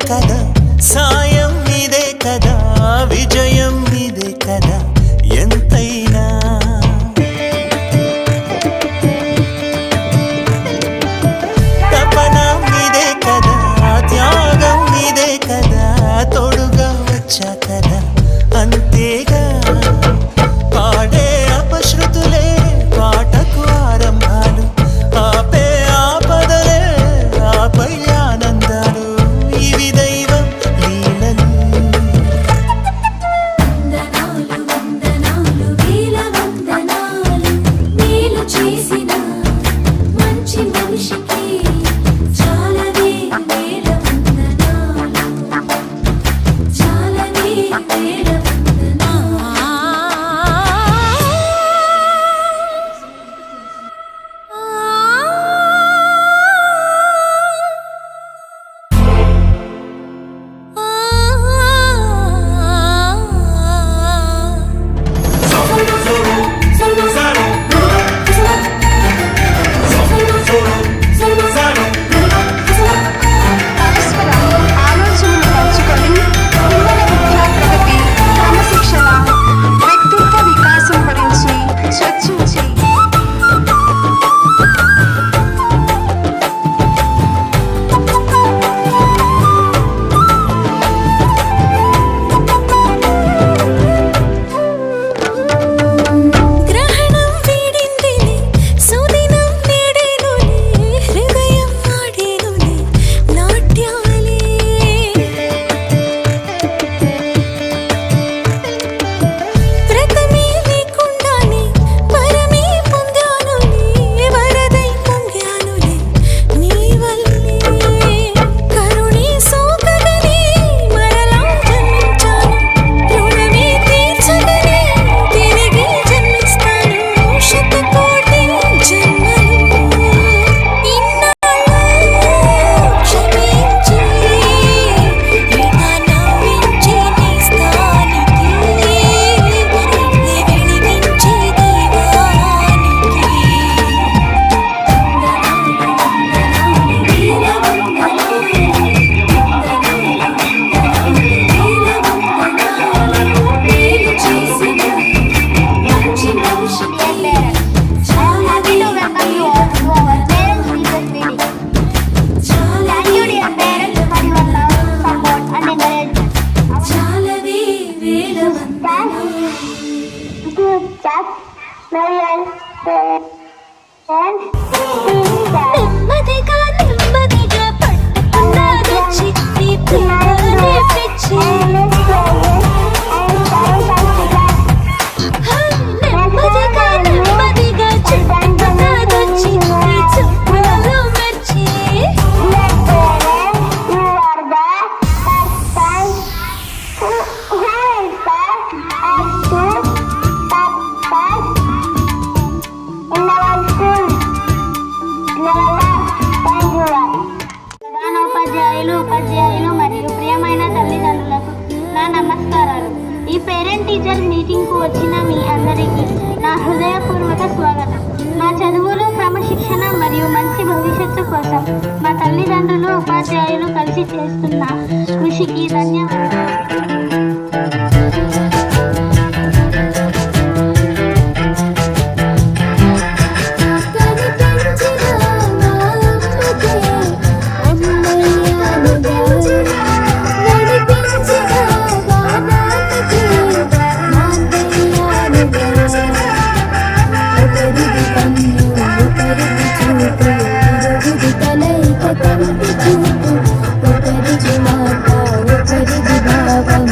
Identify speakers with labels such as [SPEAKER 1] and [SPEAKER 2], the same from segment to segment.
[SPEAKER 1] కదా సాయం మీదే కదా విజయం మీదే కదా ఎంతైనా తపన మీదే కదా త్యాగం మీదే కదా తోడుగా వచ్చా కదా అంతేగా పాడే అపశృతులే పాటకు ఆరంభాలు ఆపే ఆపదలే ఆపై ఆనందాలు ఇవి దైవం లీలలు
[SPEAKER 2] వందనాలు వేల వందనాలు మేలు చేసిన మంచి మనిషికి చాలానే వేల వందనాలు చాలానే వేల
[SPEAKER 3] ఆలోచనలు పంచుకొని పిల్లల విద్యా ప్రగతి క్రమశిక్షణ వ్యక్తిత్వ వికాసం గురించి చర్చించి
[SPEAKER 2] గ్రహణం వీడిందిలే సుదినం నేడేనులే హృదయం ఆడేనులే నాట్యాలే వ్రతమే లేకుండానే వరమే పొందానులే వరదై పొంగానులే నీ వల్లే కరుణే సోకగనే మరలా జన్మించాను రుణమే తీర్చగనే తిరిగి జన్మిస్తాను శతకోటి జన్మలు ఇన్నాళ్ళు క్షమించి ఇక నవ్వించి నీ స్థానికి వెలిగించే నెమ్మదిగా నెమ్మదిగా పట్టుకున్నదొచ్చి నీ ప్రేమనే పిచ్చి నెమ్మదిగా నెమ్మదిగా చుట్టుకున్నదొచ్చి నీ చుట్టూలో మెచ్చి
[SPEAKER 4] ఉపాధ్యాయులు మరియు ప్రియమైన తల్లిదండ్రులకు నా నమస్కారాలు. ఈ పేరెంట్ టీచర్ మీటింగ్కు వచ్చిన మీ అందరికీ నా హృదయపూర్వక స్వాగతం. మా చదువులు క్రమశిక్షణ మరియు మంచి భవిష్యత్తు కోసం మా తల్లిదండ్రులు ఉపాధ్యాయులు కలిసి చేస్తున్న కృషికి ధన్యవాదాలు.
[SPEAKER 2] ఒకరిది మాట ఒకరిది భావం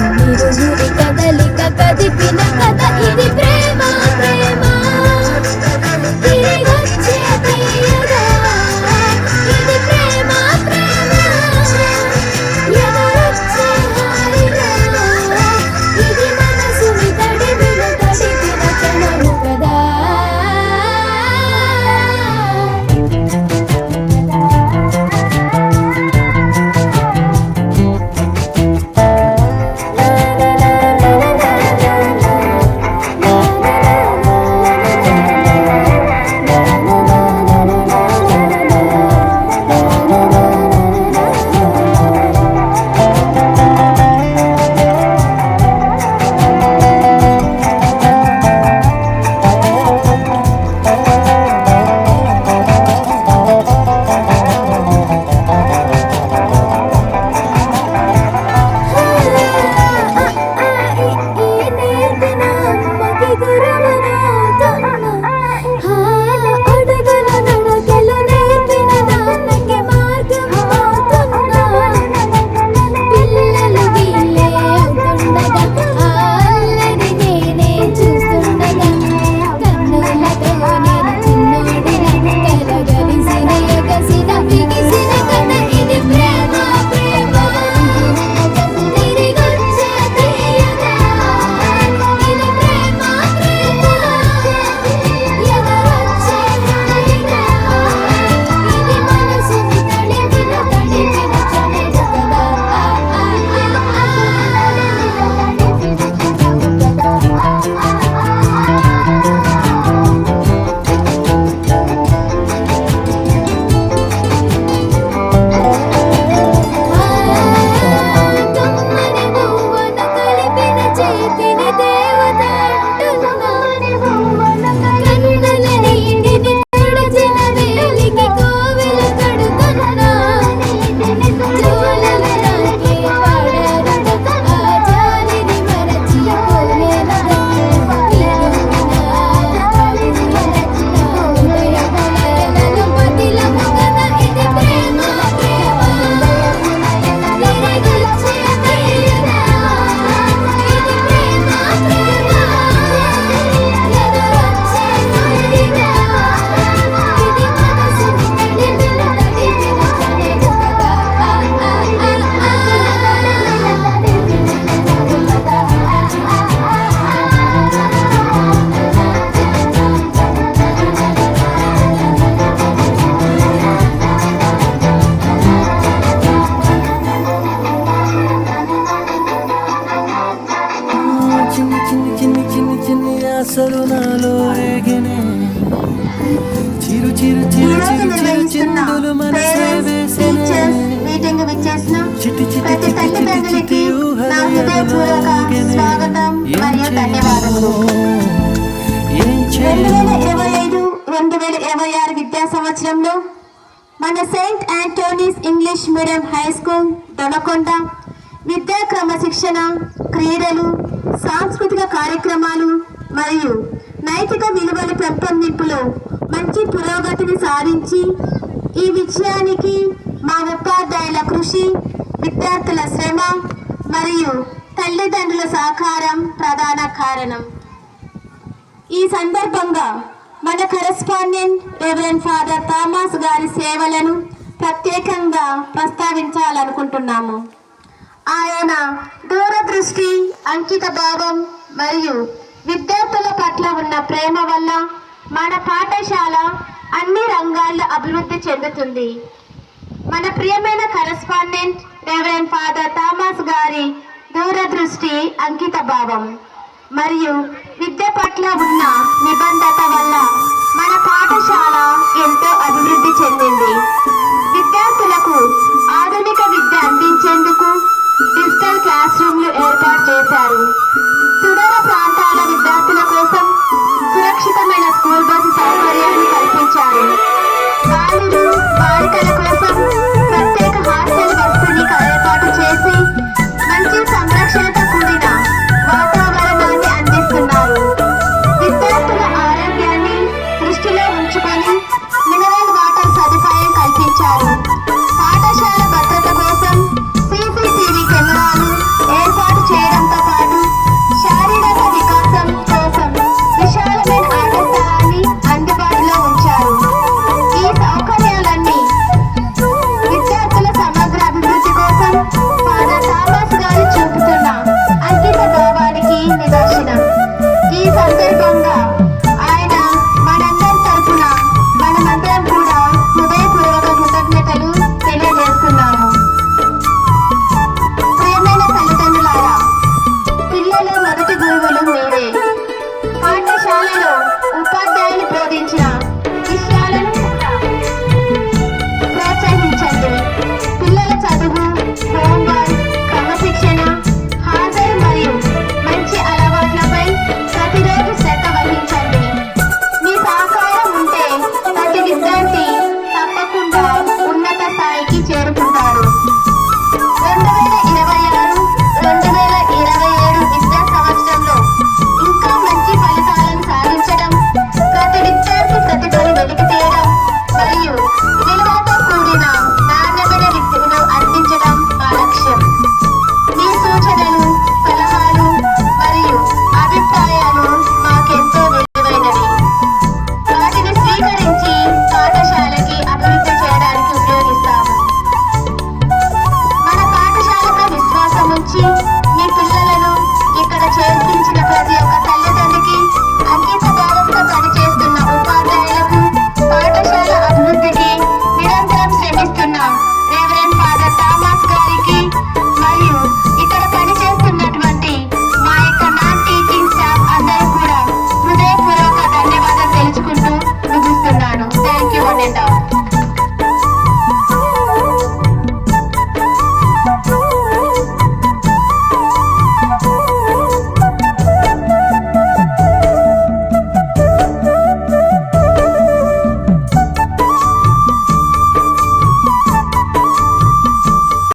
[SPEAKER 1] చిన్ని చిన్ని చిన్ని చిన్ని చిన్ని ఆశలు నాలో రేగినే చిరు చిరు చిరు
[SPEAKER 3] ఈరోజు
[SPEAKER 1] చిరు చిరు
[SPEAKER 3] నిర్వహిస్తున్న
[SPEAKER 1] చిందులు మనసే
[SPEAKER 3] పేరెంట్స్
[SPEAKER 1] వేసినే
[SPEAKER 3] టీచర్స్ మీటింగ్ విచ్చేసిన
[SPEAKER 1] చిటి చిటి
[SPEAKER 3] ప్రతి
[SPEAKER 1] చిటి చిటి
[SPEAKER 3] తల్లిదండ్రులకి
[SPEAKER 1] చిటి
[SPEAKER 3] నా హృదయపూర్వక స్వాగతం మరియు ధన్యవాదములు.
[SPEAKER 1] ఏం
[SPEAKER 3] 2025-2026 విద్యా సంవత్సరంలో మన Saint Antony's English medium high school Donakonda విద్యా క్రమశిక్షణ, క్రీడలు, సాంస్కృతిక కార్యక్రమాలు మరియు నైతిక విలువల పెంపొందింపులో మంచి పురోగతిని సాధించి ఈ విజయానికి మా ఉపాధ్యాయుల కృషి, విద్యార్థుల శ్రమ మరియు తల్లిదండ్రుల సహకారం ప్రధాన కారణం. ఈ సందర్భంగా మన కరెస్పాండెంట్ రెవరెండ్ ఫాదర్ థామస్ గారి సేవలను ప్రత్యేకంగా ప్రస్తావించాలనుకుంటున్నాము. ఆయన దూరదృష్టి, అంకిత భావం మరియు విద్యార్థుల పట్ల ఉన్న ప్రేమ వల్ల మన పాఠశాల అన్ని రంగాల్లో అభివృద్ధి చెందుతుంది. మన ప్రియమైన కరెస్పాండెంట్ రెవరెండ్ ఫాదర్ థామస్ గారి దూరదృష్టి, అంకిత భావం మరియు విద్య పట్ల ఉన్న నిబద్ధత వల్ల మన పాఠశాల ఎంతో అభివృద్ధి చెందింది.